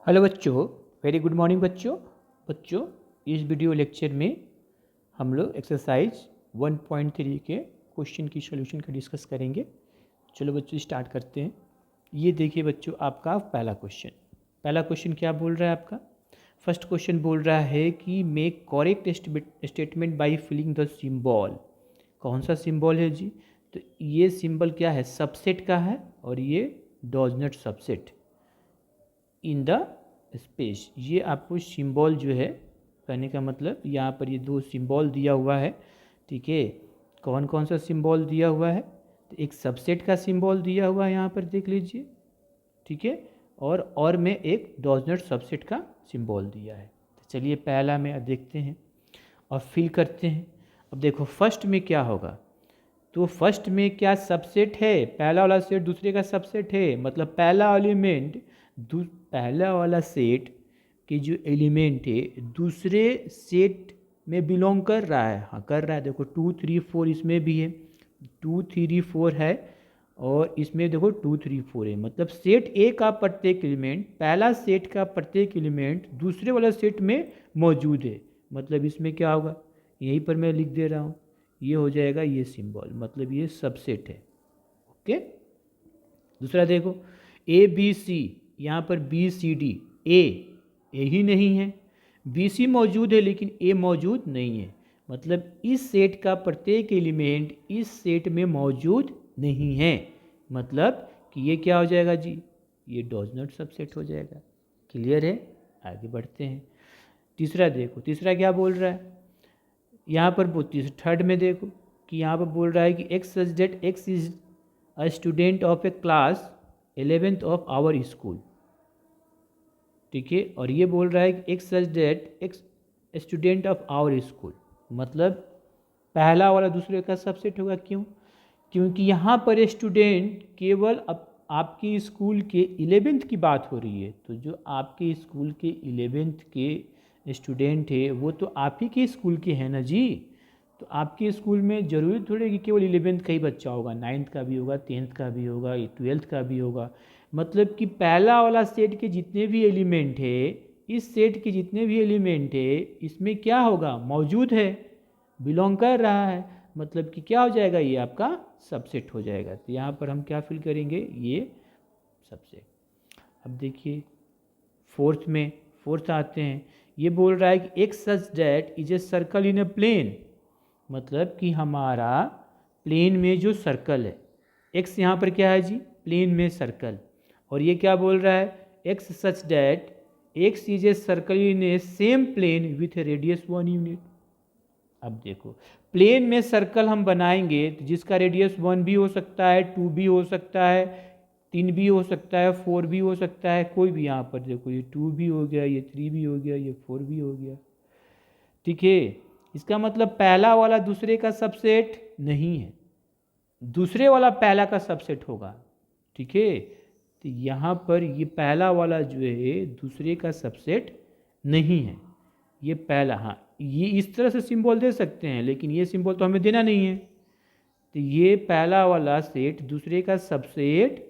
Hello बच्चों, very good morning बच्चों। बच्चों, इस वीडियो लेक्चर में हम लोग एक्सरसाइज 1.3 के क्वेश्चन की सॉल्यूशन का डिस्कस करेंगे। चलो बच्चों स्टार्ट करते हैं। ये देखिए बच्चों, आपका पहला क्वेश्चन क्या बोल रहा है आपका? फर्स्ट क्वेश्चन बोल रहा है कि make correct statement by filling the symbol. कौन सा सिंबल है जी? तो ये सिंबल क्या है? सबसेट का है और ये does not subset in the space. ये आपको सिंबल जो है, कहने का मतलब यहाँ पर ये दो सिंबल दिया हुआ है, ठीक है। कौन कौन सा सिंबल दिया हुआ है? तो एक सबसेट का सिंबल दिया हुआ है, यहाँ पर देख लीजिए, ठीक है। और में एक डज नॉट सबसेट का सिंबल दिया है। तो चलिए पहला में देखते हैं और फिल करते हैं। अब देखो फर्स्ट में क्या होगा, तो फर्स्ट में क्या सबसेट है? पहला वाला सेट दूसरे का सबसेट है, मतलब पहला एलिमेंट पहला वाला सेट के जो एलिमेंट है दूसरे सेट में बिलोंग कर रहा है। हाँ कर रहा है, देखो 2 3 4 इसमें भी है, 2 3 4 है और इसमें देखो 2 3 4 है। मतलब सेट ए का प्रत्येक एलिमेंट, पहला सेट का प्रत्येक एलिमेंट दूसरे वाला सेट में मौजूद है। मतलब इसमें क्या होगा, यहीं पर मैं लिख दे रहा हूँ, ये हो जाएगा ये सिंबल, मतलब ये सबसेट है। ओके। दूसरा देखो ए बी सी, यहाँ पर बी सी डी, ए ही नहीं है, बी सी मौजूद है लेकिन ए मौजूद नहीं है। मतलब इस सेट का प्रत्येक एलिमेंट इस सेट में मौजूद नहीं है। मतलब कि ये क्या हो जाएगा जी? ये डज नॉट सबसेट हो जाएगा। क्लियर है? आगे बढ़ते हैं। तीसरा देखो, तीसरा क्या बोल रहा है यहाँ पर? थर्ड में देखो कि यहाँ पर बोल रहा है कि X such that X is a student of a class 11th of our school, ठीक है। और ये बोल रहा है कि X such that X student of our school, मतलब पहला वाला दूसरे का सबसेट होगा। क्यों? क्योंकि यहाँ पर स्टूडेंट केवल अब आपके स्कूल के 11th की बात हो रही है। तो जो आपके स्कूल के 11th के स्टूडेंट है वो तो आप ही के स्कूल के हैं ना जी। तो आपके स्कूल में ज़रूरी थोड़ी कि केवल 11th का ही बच्चा होगा, 9th का भी होगा, 10th का भी होगा, 12th का भी होगा। मतलब कि पहला वाला सेट के जितने भी एलिमेंट है, इस सेट के जितने भी एलिमेंट है इसमें क्या होगा? मौजूद है, बिलोंग कर रहा है। मतलब कि क्या हो जाएगा? ये आपका सबसेट हो जाएगा। तो यहाँ पर हम क्या फिल करेंगे? ये सबसेट। अब देखिए फोर्थ आते हैं। ये बोल रहा है कि X such that is a circle in a plane, मतलब कि हमारा प्लेन में जो सर्कल है, एक्स यहाँ पर क्या है जी? प्लेन में सर्कल। और ये क्या बोल रहा है? X such that X is a circle in a same plane with a radius 1 unit. अब देखो प्लेन में सर्कल हम बनाएंगे तो जिसका रेडियस 1 भी हो सकता है, 2 भी हो सकता है, 3 भी हो सकता है, 4 भी हो सकता है, कोई भी। यहाँ पर देखो ये 2 भी हो गया, ये 3 भी हो गया, ये 4 भी हो गया, ठीक है। इसका मतलब पहला वाला दूसरे का सबसेट नहीं है, दूसरे वाला पहला का सबसेट होगा, ठीक है। तो यहाँ पर ये पहला वाला जो है दूसरे का सबसेट नहीं है, ये पहला। हाँ ये इस तरह से सिंबल दे सकते हैं लेकिन ये सिंबल तो हमें देना नहीं है। तो ये पहला वाला सेट दूसरे का सबसेट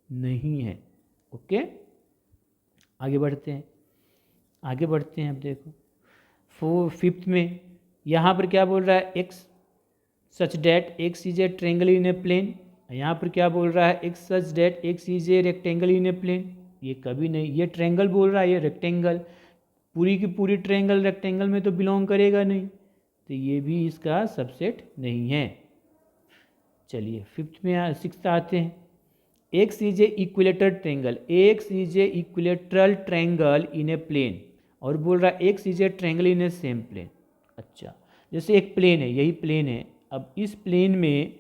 नहीं है। ओके, आगे बढ़ते हैं, आगे बढ़ते हैं। अब देखो फिफ्थ में यहाँ पर क्या बोल रहा है? X such that X is a triangle in a plane. यहाँ पर क्या बोल रहा है? X such that X is a rectangle in a plane. ये कभी नहीं, ये ट्रेंगल बोल रहा है, ये रेक्टेंगल। पूरी की पूरी ट्रेंगल रेक्टेंगल में तो बिलोंग करेगा नहीं, तो ये भी इसका सबसेट नहीं है। चलिए फिफ्थ में सिक्स्थ आते हैं। X is a equilateral triangle, X is a equilateral triangle in a plane. और बोल रहा है X is a triangle in a same plane. अच्छा, जैसे एक प्लेन है, यही प्लेन है। अब इस प्लेन में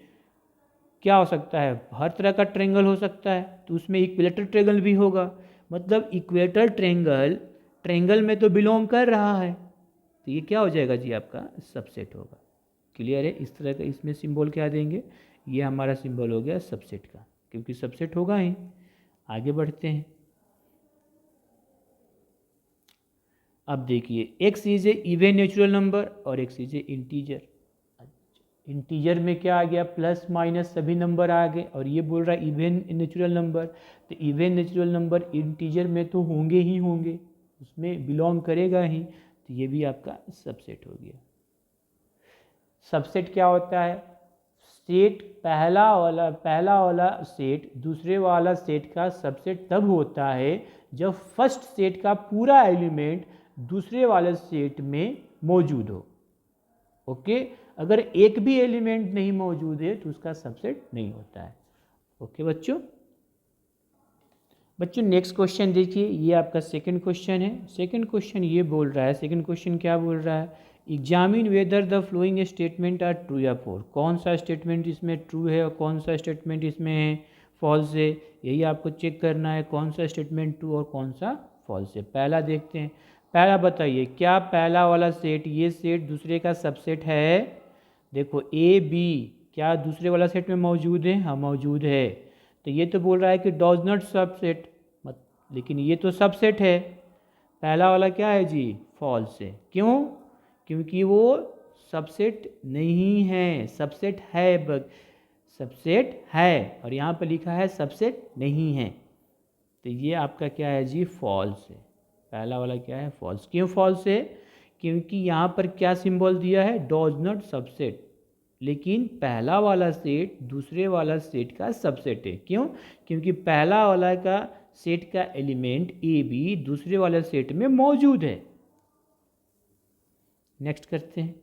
क्या हो सकता है? हर तरह का ट्रेंगल हो सकता है, तो उसमें इक्विलेटर ट्रेंगल भी होगा। मतलब इक्वेटर ट्रेंगल ट्रेंगल में तो बिलोंग कर रहा है, तो ये क्या हो जाएगा जी? आपका सबसेट होगा। क्लियर है? इस तरह का इसमें सिंबल क्या देंगे? ये हमारा सिंबल हो गया सबसेट का, क्योंकि सबसेट होगा ही। आगे बढ़ते हैं। अब देखिए X is a even natural number और X is a integer. Integer में क्या आ गया, प्लस माइनस सभी नंबर आ गए, और ये बोल रहा है इवन नेचुरल नंबर, तो इवन नेचुरल नंबर इंटीजर में तो होंगे ही होंगे, उसमें बिलोंग करेगा ही, तो ये भी आपका सबसेट हो गया। सबसेट क्या होता है, सेट पहला वाला सेट दूसरे वाला सेट का सबसेट तब होता है जब फर्स्ट सेट का पूरा एलिमेंट दूसरे वाले सेट में मौजूद हो। ओके, अगर एक भी एलिमेंट नहीं मौजूद है तो उसका सबसेट नहीं होता है। ओके बच्चों, नेक्स्ट क्वेश्चन देखिए, ये आपका सेकंड क्वेश्चन है। सेकंड क्वेश्चन ये बोल रहा है, सेकंड क्वेश्चन क्या बोल रहा है, examine whether the following statement are true या फॉल्स। कौन सा स्टेटमेंट इसमें ट्रू है और कौन सा स्टेटमेंट इसमें फॉल्स है, यही आपको चेक करना है, कौन सा स्टेटमेंट ट्रू और कौन सा फॉल्स है। पहला देखते हैं, पहला बताइए, क्या पहला वाला सेट, ये सेट दूसरे का सबसेट है। देखो ए बी क्या दूसरे वाला सेट में मौजूद है, हाँ मौजूद है, तो ये तो बोल रहा है कि डॉज नॉट सबसेट, लेकिन ये तो सबसेट है। पहला वाला क्या है जी, फॉल्स है। क्यों, क्योंकि वो सबसेट नहीं है, सबसेट है, सबसेट है, और यहाँ पर लिखा है सबसेट नहीं है, तो ये आपका क्या है जी, फॉल्स है। पहला वाला क्या है, फॉल्स। क्यों फॉल्स है, क्योंकि यहाँ पर क्या सिंबल दिया है, डॉज नॉट सबसेट, लेकिन पहला वाला सेट दूसरे वाला सेट का सबसेट है। क्यों, क्योंकि पहला वाला का सेट का एलिमेंट ए बी दूसरे वाले सेट में मौजूद है। नेक्स्ट करते हैं,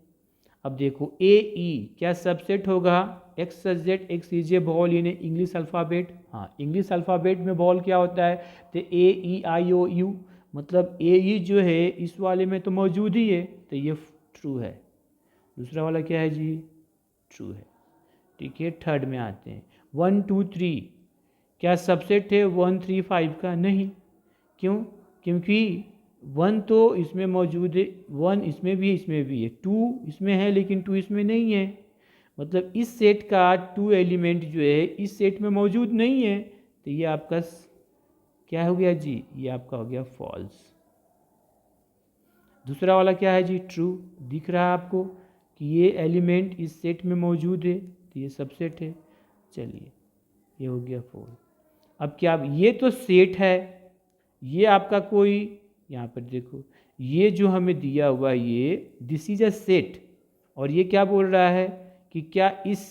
अब देखो ए ई क्या सबसेट होगा, x Z x E J ball in English alphabet, हाँ इंग्लिश अल्फ़ाबेट में बॉल क्या होता है, तो ए ई आई ओ यू, मतलब ए ई जो है इस वाले में तो मौजूद ही है, तो ये ट्रू है। दूसरा वाला क्या है जी, ट्रू है। ठीक है, थर्ड में आते हैं, 1 2 3 क्या सबसेट है 1 3 5 का, नहीं। क्यों, क्योंकि 1 तो इसमें मौजूद है, 1 इसमें भी है, 2 इसमें है लेकिन 2 इसमें नहीं है, मतलब इस सेट का 2 एलिमेंट जो है इस सेट में मौजूद नहीं है, तो ये आपका क्या हो गया जी, ये आपका हो गया फॉल्स। दूसरा वाला क्या है जी, ट्रू। दिख रहा है आपको कि ये एलिमेंट इस सेट में मौजूद है, तो ये सबसेट है। चलिए, ये हो गया फॉल्स। अब क्या, ये तो सेट है, ये आपका कोई, यहाँ पर देखो ये जो हमें दिया हुआ ये दिस इज अ सेट, और ये क्या बोल रहा है कि क्या इस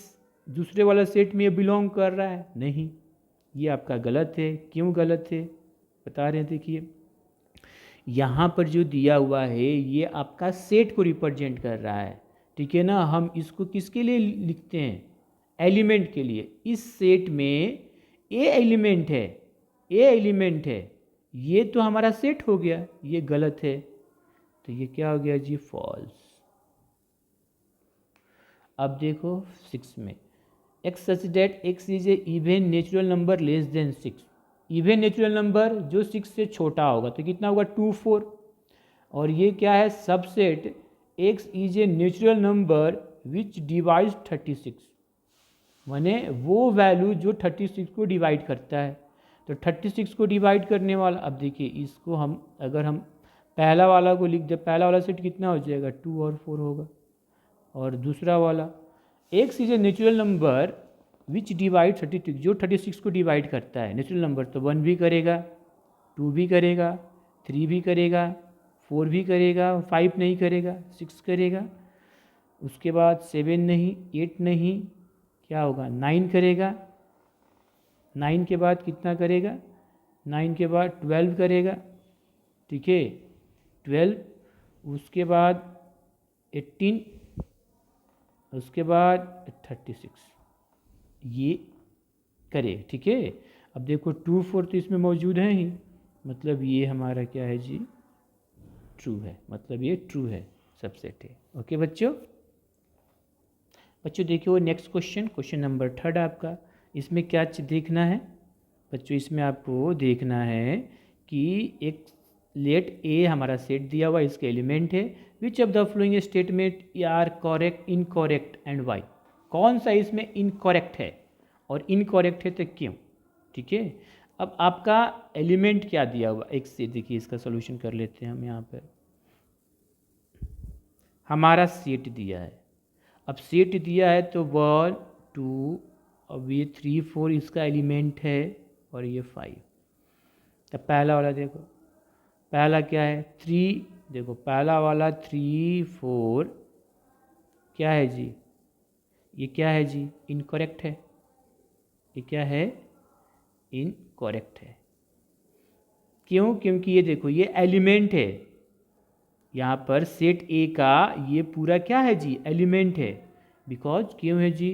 दूसरे वाला सेट में ये बिलोंग कर रहा है, नहीं, ये आपका गलत है। क्यों गलत है बता रहे हैं, देखिए यहाँ पर जो दिया हुआ है ये आपका सेट को रिप्रेजेंट कर रहा है, ठीक है ना। हम इसको किसके लिए लिखते हैं, एलिमेंट के लिए। इस सेट में ए एलिमेंट है, ये तो हमारा सेट हो गया, ये गलत है, तो ये क्या हो गया जी, फॉल्स। अब देखो 6 में, x such that X is a even natural number less than 6। Even natural number जो 6 से छोटा होगा तो कितना होगा, 2 4, और ये क्या है, subset x is a natural number which divides 36, माने वो वैल्यू जो 36 को डिवाइड करता है। तो 36 को डिवाइड करने वाला, अब देखिए इसको हम अगर हम पहला वाला को लिख दे, पहला वाला सेट कितना हो जाएगा, 2 और 4 होगा, और दूसरा वाला x is a natural number which divide 36, जो 36 को डिवाइड करता है, नेचुरल नंबर तो 1 भी करेगा, 2 भी करेगा, 3 भी करेगा, 4 भी करेगा, 5 नहीं करेगा, 6 करेगा, उसके बाद 7 नहीं, 8 नहीं, क्या होगा 9 करेगा, 9 के बाद कितना करेगा, 9 के बाद 12 करेगा, ठीक है 12, उसके बाद 18, उसके बाद 36, ये करे, ठीक है। अब देखो 2 4 तो इसमें मौजूद है ही, मतलब ये हमारा क्या है जी, ट्रू है, मतलब ये ट्रू है, सबसेट है। ओके बच्चों, देखिए नेक्स्ट क्वेश्चन नंबर 3 आपका, इसमें क्या देखना है बच्चों, इसमें आपको देखना है कि एक लेट ए हमारा सेट दिया हुआ, इसके एलिमेंट है, which of the following statement are correct, incorrect and why. कौन सा इसमें इनकरेक्ट है और इनकरेक्ट है तो क्यों, ठीक है। अब आपका एलिमेंट क्या दिया हुआ, एक से देखिए इसका सोल्यूशन कर लेते हैं हम। यहाँ पर हमारा सेट दिया है, अब सेट दिया है तो 1 2, अब ये 3 4 इसका एलिमेंट है और ये 5। तो पहला वाला देखो, पहला क्या है 3, देखो पहला वाला 3 4 क्या है जी, ये क्या है जी, इनकरेक्ट है। ये क्या है, इनकरेक्ट है। क्यों? क्योंकि ये देखो ये एलिमेंट है, यहाँ पर सेट ए का ये पूरा क्या है जी, एलिमेंट है। बिकॉज क्यों है जी,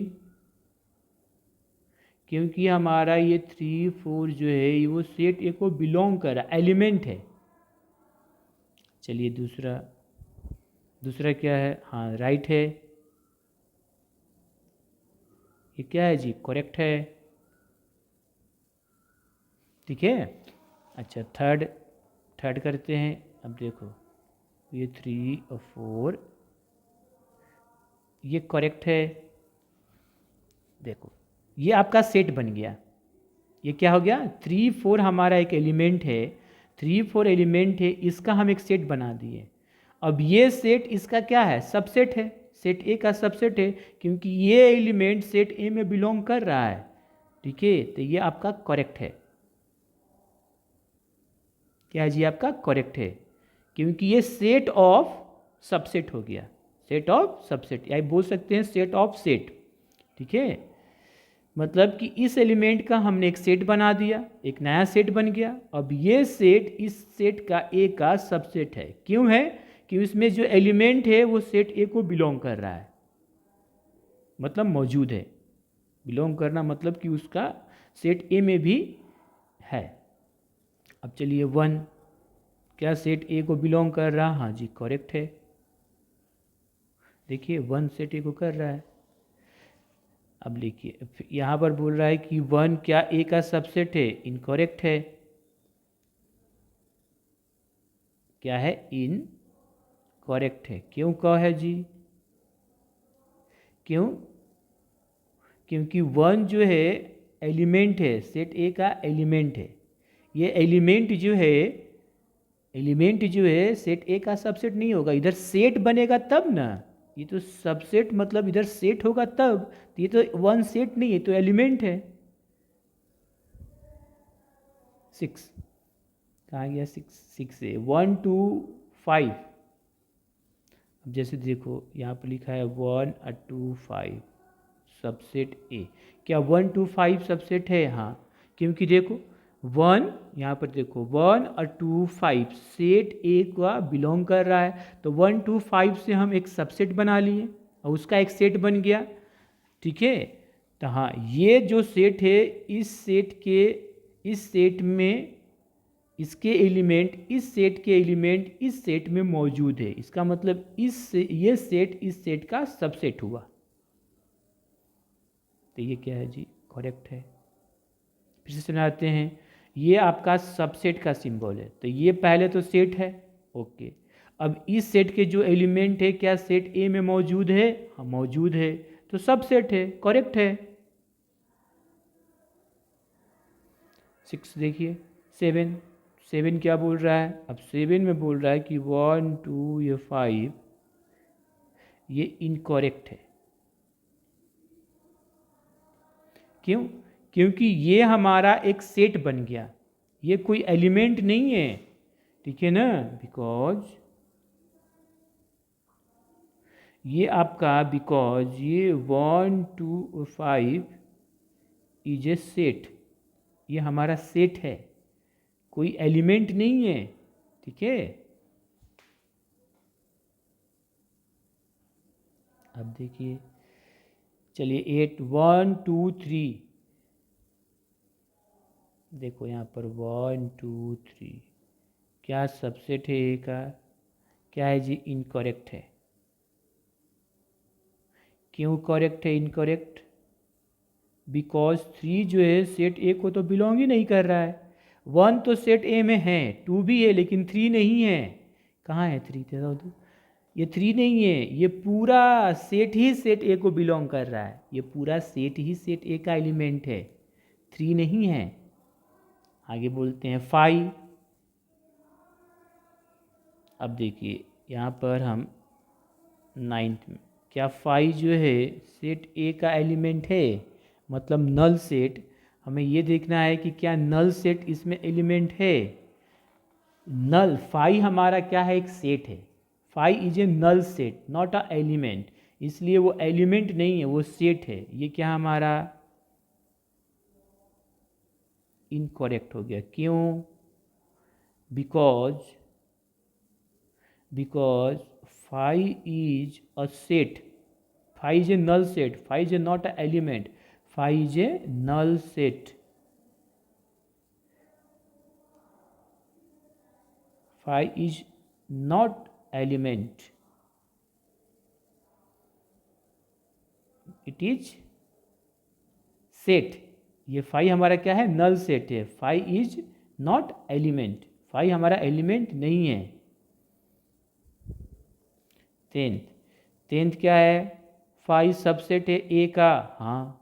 क्योंकि हमारा ये 3 4 जो है वो सेट ए को बिलोंग कर रहा, एलिमेंट है। चलिए दूसरा, दूसरा क्या है, हाँ राइट है, ये क्या है जी, करेक्ट है। ठीक है। अच्छा थर्ड, थर्ड करते हैं। अब देखो ये 3 और 4 ये करेक्ट है। देखो ये आपका सेट बन गया। ये क्या हो गया, 3 4 हमारा एक एलिमेंट है, 3 4 एलिमेंट है, इसका हम एक सेट बना दिए। अब ये सेट इसका क्या है, सबसेट है, सेट ए का सबसेट है, क्योंकि ये एलिमेंट सेट ए में बिलोंग कर रहा है। ठीक है, तो ये आपका करेक्ट है। क्या जी, आपका करेक्ट है, क्योंकि ये सेट ऑफ सबसेट हो गया, सेट ऑफ सबसेट, या बोल सकते हैं सेट ऑफ सेट। ठीक है, मतलब कि इस एलिमेंट का हमने एक सेट बना दिया, एक नया सेट बन गया। अब ये सेट इस सेट का ए का सबसेट है। क्यों है, कि उसमें जो एलिमेंट है वो सेट ए को बिलोंग कर रहा है, मतलब मौजूद है। बिलोंग करना मतलब कि उसका सेट ए में भी है। अब चलिए 1 क्या सेट ए को बिलोंग कर रहा, हाँ जी करेक्ट है। देखिए 1 सेट ए को कर रहा है। अब लिखिए यहाँ पर बोल रहा है कि 1 क्या ए का सबसेट है, इनकरेक्ट है। क्या है, इनकरेक्ट है। क्यों कहा है जी, क्यों, क्योंकि 1 जो है एलिमेंट है, सेट ए का एलिमेंट है। ये एलिमेंट जो है, एलिमेंट जो है सेट ए का सबसेट नहीं होगा, इधर सेट बनेगा तब ना। ये तो सबसेट मतलब इधर सेट होगा तब, तो ये तो 1 सेट नहीं है, तो एलिमेंट है। 6 कहाँ गया, 6 से 1 2 5। अब जैसे देखो यहाँ पर लिखा है 1 2 5 सबसेट ए। क्या 1 2 5 सबसेट है, हाँ, क्योंकि देखो 1 यहाँ पर देखो 1 और 2 5 सेट ए का बिलोंग कर रहा है, तो 1 2 5 से हम एक सबसेट बना लिए और उसका एक सेट बन गया। ठीक है, तो हाँ ये जो सेट है, इस सेट के, इस सेट में इसके एलिमेंट, इस सेट के एलिमेंट इस सेट में मौजूद है, इसका मतलब ये सेट इस सेट का सबसेट हुआ। तो ये क्या है जी, करेक्ट है। फिर से समझाते हैं, ये आपका सबसेट का सिंबल है, तो ये पहले तो सेट है, ओके। अब इस सेट के जो एलिमेंट है क्या सेट ए में मौजूद है, हाँ मौजूद है, तो सबसेट है, करेक्ट है। 6 देखिए 7, 7 क्या बोल रहा है, अब 7 में बोल रहा है कि 1 2 ये 5 ये इनकरेक्ट है। क्यों, क्योंकि ये हमारा एक सेट बन गया, ये कोई एलिमेंट नहीं है। ठीक है ना, बिकॉज ये आपका, बिकॉज ये 1 2 5 इज ए सेट, ये हमारा सेट है, कोई एलिमेंट नहीं है। ठीक है, अब देखिए चलिए 8 1 2 3, देखो यहाँ पर 1 2 3 क्या सबसेट है ए का, क्या है जी, इनकरेक्ट है। क्यों करेक्ट है, इनकरेक्ट, बिकॉज 3 जो है सेट ए को तो बिलोंग ही नहीं कर रहा है। 1 तो सेट ए में है, 2 भी है, लेकिन 3 नहीं है। कहाँ है 3, ये 3 नहीं है, ये पूरा सेट ही सेट ए को बिलोंग कर रहा है, ये पूरा सेट ही सेट ए का एलिमेंट है, 3 नहीं है। आगे बोलते हैं 5। अब देखिए यहाँ पर हम 9th में क्या फाई जो है सेट ए का एलिमेंट है, मतलब नल सेट। हमें ये देखना है कि क्या नल सेट इसमें एलिमेंट है। नल फाई हमारा क्या है, एक सेट है। Phi is a null set not a element, इसलिए वो एलिमेंट नहीं है, वो सेट है। ये क्या हमारा इनकरेक्ट हो गया। क्यों? Because phi is a set, phi is a null set, phi is a not a element, phi is a null set, phi is not element, it is set. ये फाई हमारा क्या है, नल सेट है। Phi is not element, phi हमारा element नहीं है। Tenth क्या है, फाई सबसेट है ए का। हाँ,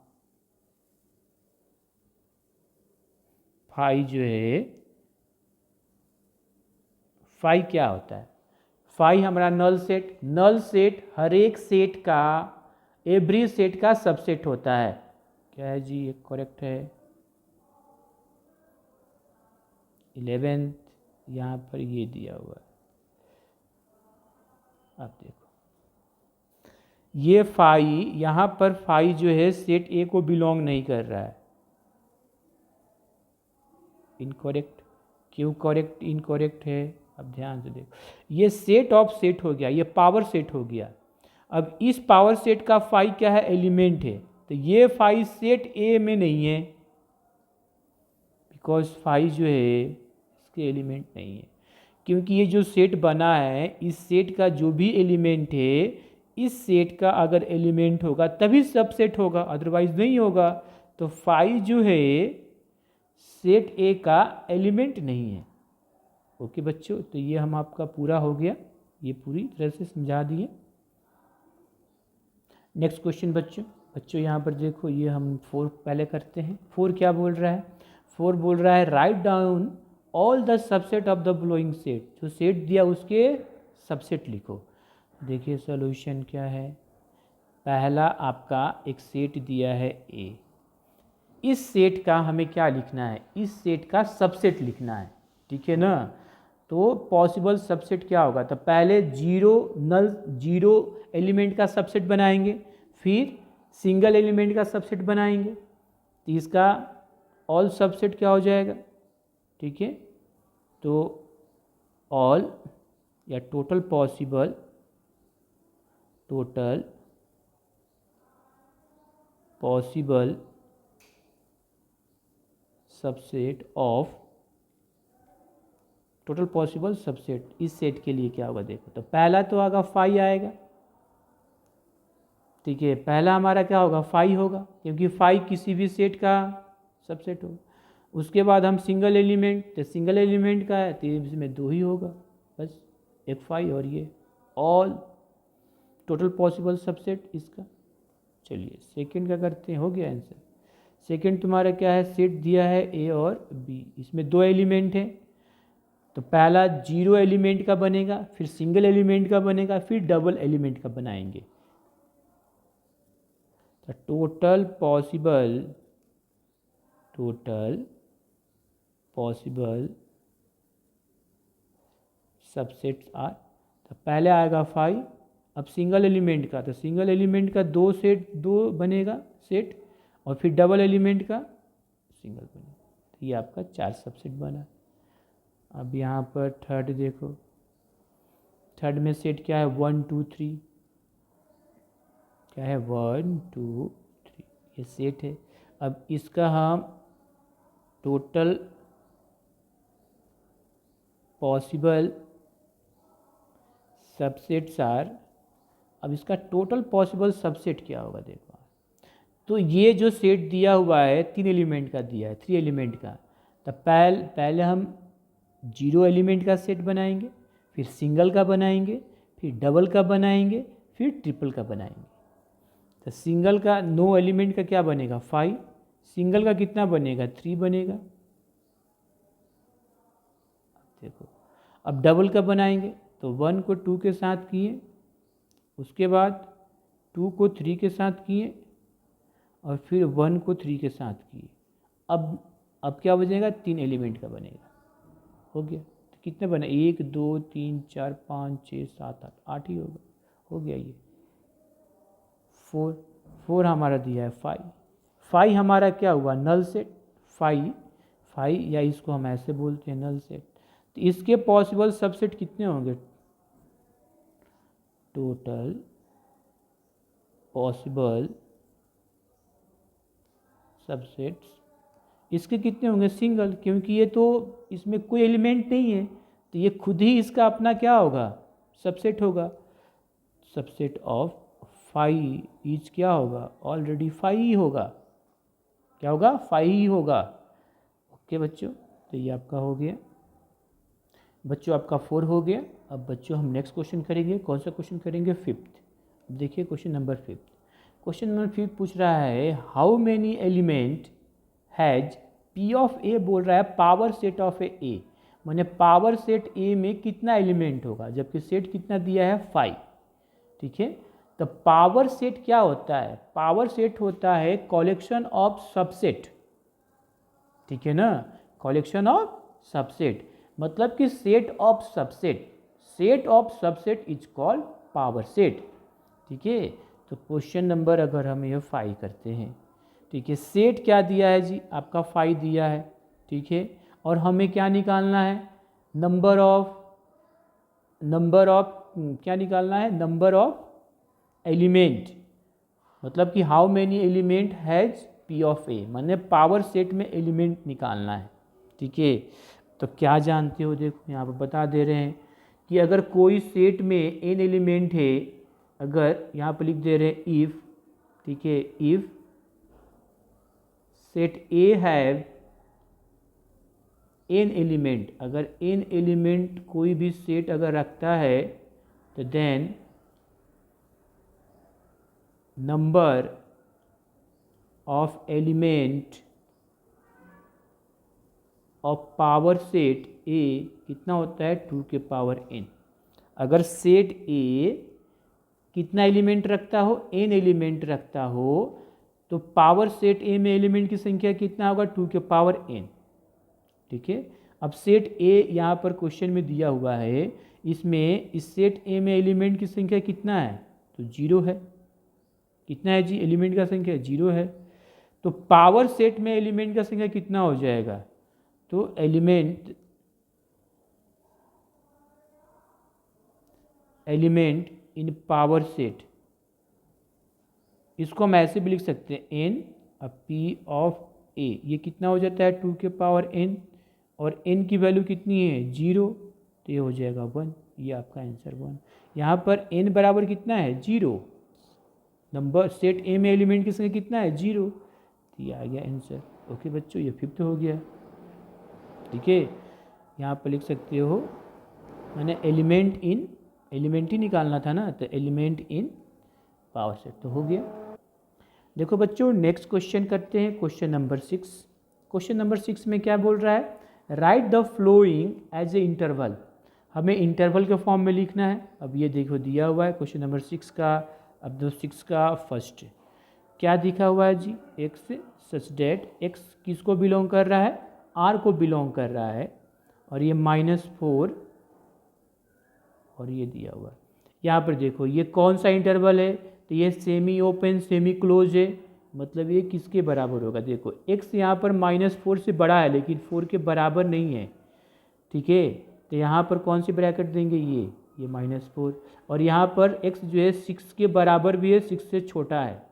फाई जो है, फाई क्या होता है, फाई हमारा नल सेट, नल सेट हर एक सेट का, एवरी सेट का सबसेट होता है। क्या है जी, ये करेक्ट है। 11th यहाँ पर ये दिया हुआ है, आप देखो ये फाई, यहाँ पर फाई जो है सेट ए को बिलोंग नहीं कर रहा है। इनकरेक्ट। क्यों करेक्ट इनकरेक्ट है, अब ध्यान से देखो, ये सेट ऑफ सेट हो गया, ये पावर सेट हो गया। अब इस पावर सेट का फाई क्या है, एलिमेंट है। तो ये फाई सेट ए में नहीं है, बिकॉज फाई जो है इसके एलिमेंट नहीं है। क्योंकि ये जो सेट बना है, इस सेट का जो भी एलिमेंट है, इस सेट का अगर एलिमेंट होगा तभी सबसेट होगा, अदरवाइज नहीं होगा। तो फाई जो है सेट ए का एलिमेंट नहीं है। ओके बच्चों, तो ये हम आपका पूरा हो गया, ये पूरी तरह से समझा दिए। नेक्स्ट क्वेश्चन बच्चों यहाँ पर देखो, ये हम 4 पहले करते हैं। 4 क्या बोल रहा है, 4 बोल रहा है write down all the subset of the flowing set. जो सेट दिया उसके सबसेट लिखो। देखिए सॉल्यूशन क्या है, पहला आपका एक सेट दिया है ए, इस सेट का हमें क्या लिखना है, इस सेट का सबसेट लिखना है, ठीक है ना। तो पॉसिबल सबसेट क्या होगा, तो पहले जीरो एलिमेंट का सबसेट बनाएंगे, फिर सिंगल एलिमेंट का सबसेट बनाएंगे, तो इसका ऑल सबसेट क्या हो जाएगा, ठीक है। तो ऑल या total possible subset of total possible subset, इस सेट के लिए क्या होगा देखो। तो पहला तो आएगा फाई आएगा, ठीक है। पहला हमारा क्या होगा, फाई होगा, क्योंकि फाई किसी भी सेट का सबसेट होगा। उसके बाद हम सिंगल एलिमेंट, तो सिंगल एलिमेंट का है तो इसमें 2 ही होगा बस, एक फाई और ये ऑल टोटल पॉसिबल सबसेट इसका। चलिए सेकंड का करते हैं, हो गया आंसर। सेकंड तुम्हारा क्या है, सेट दिया है ए और बी, इसमें 2 एलिमेंट हैं। तो पहला जीरो एलिमेंट का बनेगा, फिर सिंगल एलिमेंट का बनेगा, फिर डबल एलिमेंट का बनाएंगे। तो टोटल पॉसिबल सबसेट्स आर, तो पहले आएगा 5। अब सिंगल एलिमेंट का, तो सिंगल एलिमेंट का 2 बनेगा सेट, और फिर डबल एलिमेंट का सिंगल बनेगा। तो ये आपका 4 सबसेट बना। अब यहाँ पर थर्ड देखो, थर्ड में सेट क्या है, 1 2 3, क्या है 1 2 3, ये सेट है। अब इसका हम टोटल पॉसिबल सबसेट्स आर, अब इसका टोटल पॉसिबल सबसेट क्या होगा देखो। तो ये जो सेट दिया हुआ है 3 एलिमेंट का दिया है, 3 एलिमेंट का, तो पहले हम जीरो एलिमेंट का सेट बनाएंगे, फिर सिंगल का बनाएंगे, फिर डबल का बनाएंगे, फिर ट्रिपल का बनाएंगे। तो सिंगल का 9 एलिमेंट का क्या बनेगा 5, सिंगल का कितना बनेगा 3 बनेगा। देखो अब डबल का बनाएंगे, तो 1 को 2 के साथ किए, उसके बाद 2 को 3 के साथ किए और फिर 1 को 3 के साथ किए। अब क्या बनेगा, 3 एलिमेंट का बनेगा। हो गया, तो कितने बने, 1 2 3 4 5 6 7 8, 8 ही होगा। हो गया ये 4 हमारा दिया है 5 हमारा क्या हुआ, नल सेट 5 या इसको हम ऐसे बोलते हैं नल सेट। तो इसके पॉसिबल सबसेट कितने होंगे, टोटल पॉसिबल सबसेट्स इसके कितने होंगे, सिंगल, क्योंकि ये तो इसमें कोई एलिमेंट नहीं है, तो ये खुद ही इसका अपना क्या होगा, सबसेट होगा। सबसेट ऑफ 5 इज क्या होगा, ऑलरेडी 5 ही होगा। क्या होगा, 5 ही होगा। ओके बच्चों, तो ये आपका हो गया बच्चों, आपका 4 हो गया। अब बच्चों हम नेक्स्ट क्वेश्चन करेंगे, कौन सा क्वेश्चन करेंगे, 5th। देखिए क्वेश्चन नंबर 5। क्वेश्चन नंबर 5 पूछ रहा है how many element has P of A, बोल रहा है पावर सेट ऑफ ए, माने पावर सेट ए में कितना एलिमेंट होगा, जबकि सेट कितना दिया है 5। ठीक है, तो पावर सेट क्या होता है, पावर सेट होता है कलेक्शन ऑफ सबसेट। ठीक है ना, कलेक्शन ऑफ सबसेट, मतलब कि set of subset, set of subset is called power set. ठीक है, तो क्वेश्चन नंबर अगर हम ये 5 करते हैं, ठीक है, सेट क्या दिया है जी, आपका 5 दिया है। ठीक है, और हमें क्या निकालना है, नंबर ऑफ क्या निकालना है, नंबर ऑफ एलिमेंट, मतलब कि how many element has P of A, माने पावर सेट में एलिमेंट निकालना है। ठीक है, तो क्या जानते हो, देखो यहाँ पर बता दे रहे हैं कि अगर कोई सेट में एन एलिमेंट है, अगर यहाँ पर लिख दे रहे हैं इफ़, ठीक है, if set A have an element, अगर एन एलिमेंट कोई भी सेट अगर रखता है, तो then number of element of power set A कितना होता है, 2 के पावर n। अगर सेट ए कितना एलिमेंट रखता हो, n एलिमेंट रखता हो, तो पावर सेट ए में एलिमेंट की संख्या कितना होगा, 2 के पावर n। ठीक है, अब सेट ए यहाँ पर क्वेश्चन में दिया हुआ है, इसमें इस सेट ए में एलिमेंट की संख्या कितना है, तो 0 है। कितना है जी, एलिमेंट का संख्या 0 है। तो पावर सेट में एलिमेंट का संख्या कितना हो जाएगा, तो एलिमेंट इन पावर सेट, इसको हम ऐसे भी लिख सकते हैं एन पी ऑफ ए, ये कितना हो जाता है, 2 के पावर n, और n की वैल्यू कितनी है, 0, तो ये हो जाएगा 1। ये आपका आंसर 1। यहाँ पर n बराबर कितना है, 0, नंबर सेट ए में एलिमेंट की संख्या कितना है, 0, तो ये आ गया आंसर। ओके बच्चों, ये 5th हो गया। ठीक है, यहाँ पर लिख सकते हो, मैंने एलिमेंट ही निकालना था ना, तो एलिमेंट इन पावर सेट, तो हो गया। देखो बच्चों नेक्स्ट क्वेश्चन करते हैं, क्वेश्चन नंबर 6। क्वेश्चन नंबर 6 में क्या बोल रहा है, write the following as a interval, हमें इंटरवल के फॉर्म में लिखना है। अब ये देखो दिया हुआ है क्वेश्चन नंबर 6 का। अब दो 6 का फर्स्ट क्या दिखा हुआ है जी, x सच डेट, x किसको बिलोंग कर रहा है, r को बिलोंग कर रहा है, और ये -4 और ये दिया हुआ है। यहाँ पर देखो ये कौन सा इंटरवल है, तो ये सेमी ओपन सेमी क्लोज है, मतलब ये किसके बराबर होगा, देखो x यहाँ पर -4 से बड़ा है लेकिन 4 के बराबर नहीं है। ठीक है, तो यहाँ पर कौन सी ब्रैकेट देंगे, ये -4, और यहाँ पर x जो है 6 के बराबर भी है, 6 से छोटा है,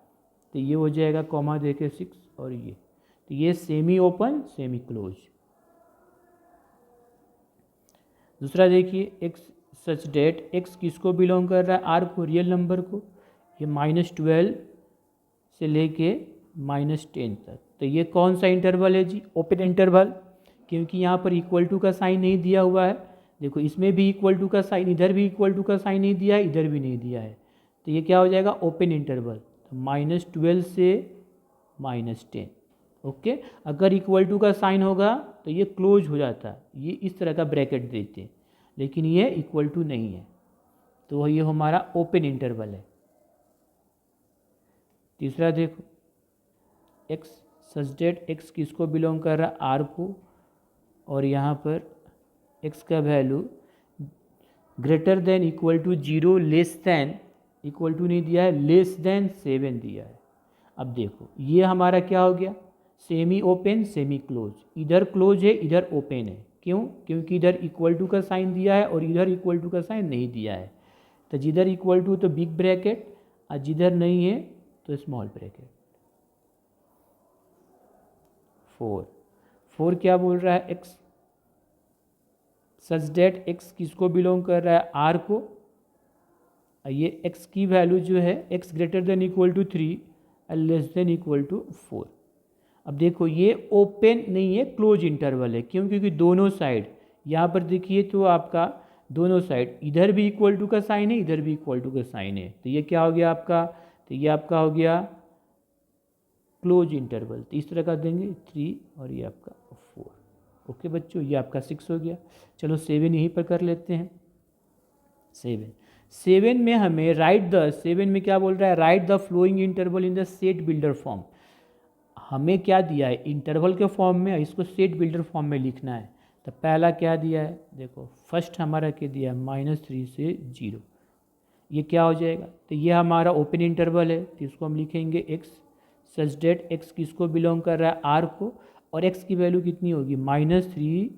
तो ये हो जाएगा कॉमा देके 6, और ये, तो ये सेमी ओपन सेमी क्लोज। दूसरा देखिए x सच डेट, x किसको बिलोंग कर रहा है, r को, रियल नंबर को, ये -12 से लेके -10 तक, तो ये कौन सा इंटरवल है जी, ओपन इंटरवल, क्योंकि यहाँ पर इक्वल टू का साइन नहीं दिया हुआ है। देखो इसमें भी इक्वल टू का साइन, इधर भी इक्वल टू का साइन नहीं दिया है, इधर भी नहीं दिया है, तो ये क्या हो जाएगा, ओपन इंटरवल, तो -12 से -10। ओके, अगर इक्वल टू का साइन होगा तो ये क्लोज हो जाता, ये इस तरह का ब्रैकेट देते, लेकिन ये इक्वल टू नहीं है, तो ये हमारा ओपन इंटरवल है। तीसरा देखो एक्स सच डेट एक्स किसको बिलोंग कर रहा है, आर को, और यहाँ पर एक्स का value greater than equal to 0 less than, equal to नहीं दिया है, लेस देन 7 दिया है। अब देखो ये हमारा क्या हो गया, सेमी ओपन सेमी क्लोज, इधर क्लोज है इधर ओपन है, क्यों, क्योंकि इधर इक्वल टू का साइन दिया है और इधर इक्वल टू का साइन नहीं दिया है। तो जिधर इक्वल टू तो बिग ब्रैकेट और जिधर नहीं है तो स्मॉल ब्रैकेट। 4 क्या बोल रहा है, एक्स सच डेट एक्स किसको बिलोंग कर रहा है, आर को, ये एक्स की वैल्यू जो है x greater than equal to 3 और लेस देन इक्वल टू 4। अब देखो ये ओपन नहीं है, क्लोज इंटरवल है, क्यों, क्योंकि दोनों साइड, यहाँ पर देखिए तो आपका दोनों साइड इधर भी इक्वल टू का साइन है इधर भी इक्वल टू का साइन है, तो ये क्या हो गया आपका, तो ये आपका हो गया क्लोज इंटरवल। तो इस तरह का देंगे 3 और ये आपका 4। ओके बच्चों, ये आपका 6 हो गया। चलो 7 यहीं पर कर लेते हैं। 7 में हमें राइट द, 7 में क्या बोल रहा है, write the flowing interval in the set builder form. हमें क्या दिया है, इंटरवल के फॉर्म में, इसको सेट बिल्डर फॉर्म में लिखना है। तो पहला क्या दिया है, देखो फर्स्ट हमारा क्या दिया है, -3 से 0, ये क्या हो जाएगा, तो ये हमारा ओपन इंटरवल है, तो इसको हम लिखेंगे एक्स सच डेट एक्स किसको बिलोंग कर रहा है, आर को, और एक्स की वैल्यू कितनी होगी, -3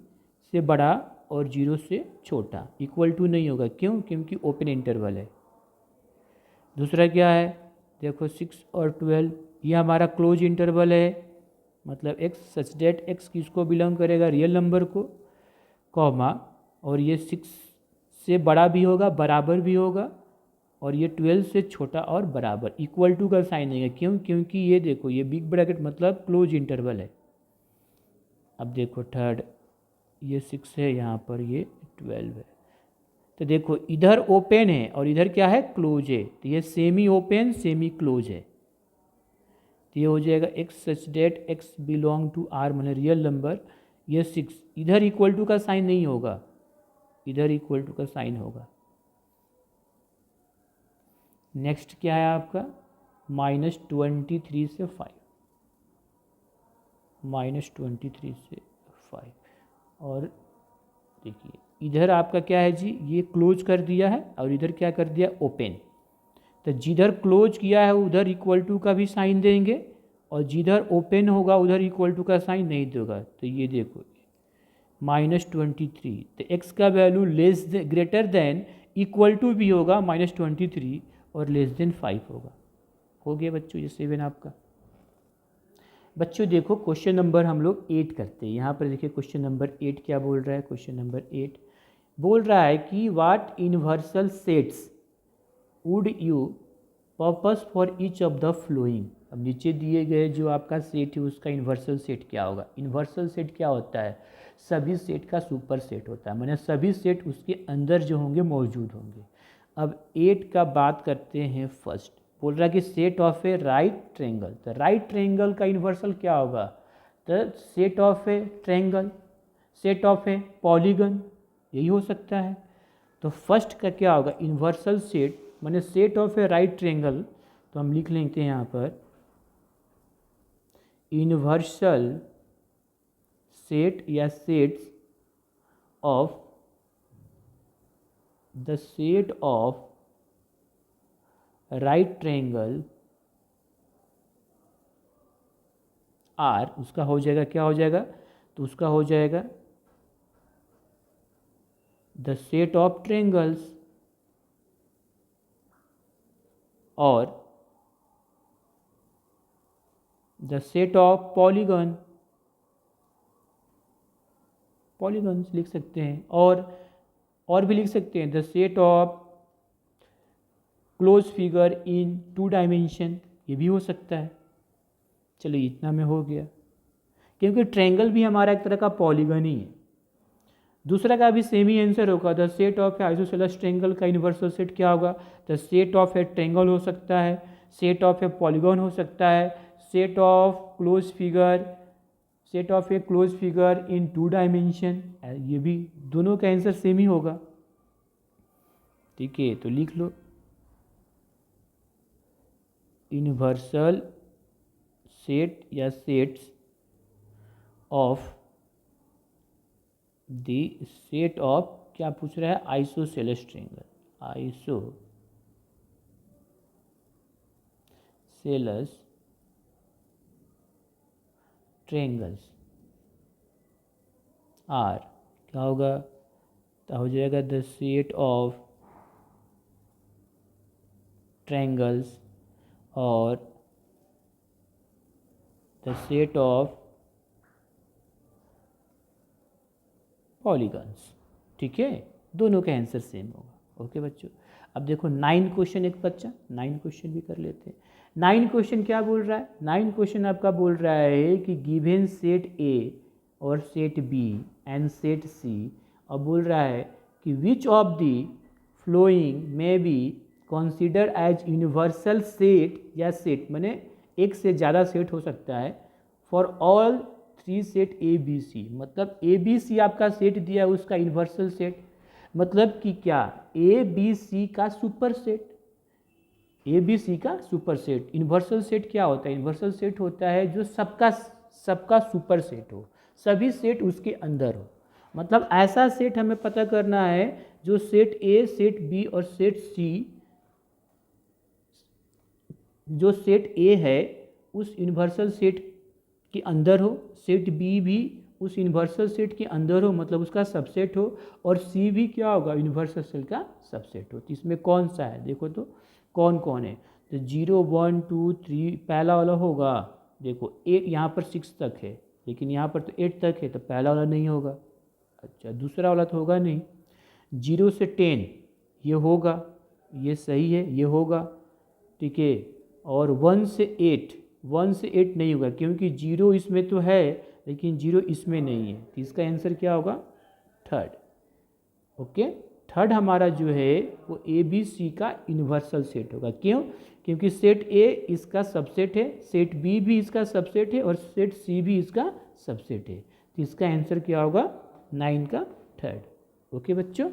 से बड़ा और 0 से छोटा, इक्वल टू नहीं होगा, क्यों, क्योंकि ओपन इंटरवल है। दूसरा क्या है, देखो 6 और 12, ये हमारा क्लोज इंटरवल है, मतलब एक्स सच डेट एक्स किसको बिलोंग करेगा, रियल नंबर को, कॉमा, और ये 6 से बड़ा भी होगा बराबर भी होगा, और ये 12 से छोटा और बराबर, इक्वल टू का साइन है, क्यों, क्योंकि ये देखो ये बिग ब्रैकेट मतलब क्लोज इंटरवल है। अब देखो थर्ड, ये 6 है, यहाँ पर ये 12 है, तो देखो इधर ओपन है और इधर क्या है, क्लोज है, तो ये सेमी ओपन सेमी क्लोज है, तो ये हो जाएगा x such that x belong to R, मतलब रियल नंबर, ये 6, इधर इक्वल टू का साइन नहीं होगा, इधर इक्वल टू का साइन होगा। नेक्स्ट क्या है आपका, -23 से 5, -23 से 5, और देखिए इधर आपका क्या है जी, ये क्लोज कर दिया है और इधर क्या कर दिया, ओपन, तो जिधर क्लोज किया है उधर इक्वल टू का भी साइन देंगे और जिधर ओपन होगा उधर इक्वल टू का साइन नहीं देगा। तो ये देखो -23, तो एक्स का value less greater than equal to भी होगा -23 और लेस देन 5 होगा। हो गया बच्चों ये 7 आपका। बच्चों देखो क्वेश्चन नंबर हम लोग 8 करते हैं। यहाँ पर देखिए क्वेश्चन नंबर 8 क्या बोल रहा है, क्वेश्चन नंबर 8 बोल रहा है कि what universal sets would you purpose for each of the flowing. अब नीचे दिए गए जो आपका सेट है उसका यूनिवर्सल सेट क्या होगा। यूनिवर्सल सेट क्या होता है, सभी सेट का सुपर सेट होता है, माने सभी सेट उसके अंदर जो होंगे मौजूद होंगे। अब 8 का बात करते हैं फर्स्ट, बोल रहा है कि set of a right triangle. तो राइट ट्रायंगल का यूनिवर्सल क्या होगा, तो set of a triangle, set of a polygon, यही हो सकता है। तो फर्स्ट का क्या होगा, यूनिवर्सल सेट माने set of a right triangle, तो हम लिख लेते हैं यहाँ पर यूनिवर्सल सेट या sets of the set of right triangle are, उसका हो जाएगा क्या हो जाएगा, तो उसका हो जाएगा द सेट ऑफ ट्रायंगल्स और the set of polygon, polygons लिख सकते हैं, और भी लिख सकते हैं the set of close figure in 2 dimension, ये भी हो सकता है। चलो इतना में हो गया, क्योंकि ट्रायंगल भी हमारा एक तरह का पॉलीगन ही है। दूसरा का भी सेम ही आंसर होगा, the set of A isosceles triangle का यूनिवर्सल सेट क्या होगा, the set of a triangle हो सकता है, सेट ऑफ ए पॉलीगन हो सकता है, set of close figure, set of A close figure in 2 dimension, ये भी दोनों का आंसर सेम ही होगा। ठीक है, तो लिख लो यूनिवर्सल सेट या sets of the set of, क्या पूछ रहा है, isosceles triangle, isosceles triangles are, क्या होगा, तो हो जाएगा द सेट ऑफ ट्रायंगल्स और द सेट ऑफ पॉलीगन्स। ठीक है, दोनों का आंसर सेम होगा। ओके बच्चों, अब देखो 9 क्वेश्चन एक बच्चा, 9 क्वेश्चन भी कर लेते हैं। 9 क्वेश्चन क्या बोल रहा है, 9 क्वेश्चन आपका बोल रहा है कि गिवन सेट ए और set B and set C, और बोल रहा है कि which of the following may be consider as universal set या सेट, माने एक से ज़्यादा सेट हो सकता है, for all 3 set A B C, मतलब ए बी सी आपका सेट दिया है उसका यूनिवर्सल सेट, मतलब कि क्या, ए बी सी का super set, A B C का सुपर सेट। यूनिवर्सल सेट क्या होता है, यूनिवर्सल सेट होता है जो सबका सुपर सेट हो, सभी सेट उसके अंदर हो, मतलब ऐसा सेट हमें पता करना है जो सेट ए, सेट बी और सेट सी, जो सेट ए है उस यूनिवर्सल सेट के अंदर हो, सेट बी भी उस यूनिवर्सल सेट के अंदर हो, मतलब उसका सबसेट हो, और सी भी क्या होगा, यूनिवर्सल सेट का सबसेट हो। तो इसमें कौन सा है, देखो तो कौन कौन है, तो 0 1 2 3 पहला वाला होगा, देखो 8 यहाँ पर 6 तक है, लेकिन यहाँ पर तो 8 तक है, तो पहला वाला नहीं होगा। अच्छा, दूसरा वाला तो होगा नहीं। 0 से 10 ये होगा, ये सही है, ये होगा, ठीक है। और 1 से 8 नहीं होगा, क्योंकि 0 इसमें तो है लेकिन 0 इसमें नहीं है, तो इसका आंसर क्या होगा, थर्ड। ओके, थर्ड हमारा जो है वो ए बी सी का यूनिवर्सल सेट होगा। क्यों, क्योंकि सेट ए इसका सबसेट है, सेट बी भी इसका सबसेट है, और सेट सी भी इसका सबसेट है, तो इसका आंसर क्या होगा, 9 का थर्ड। ओके बच्चों।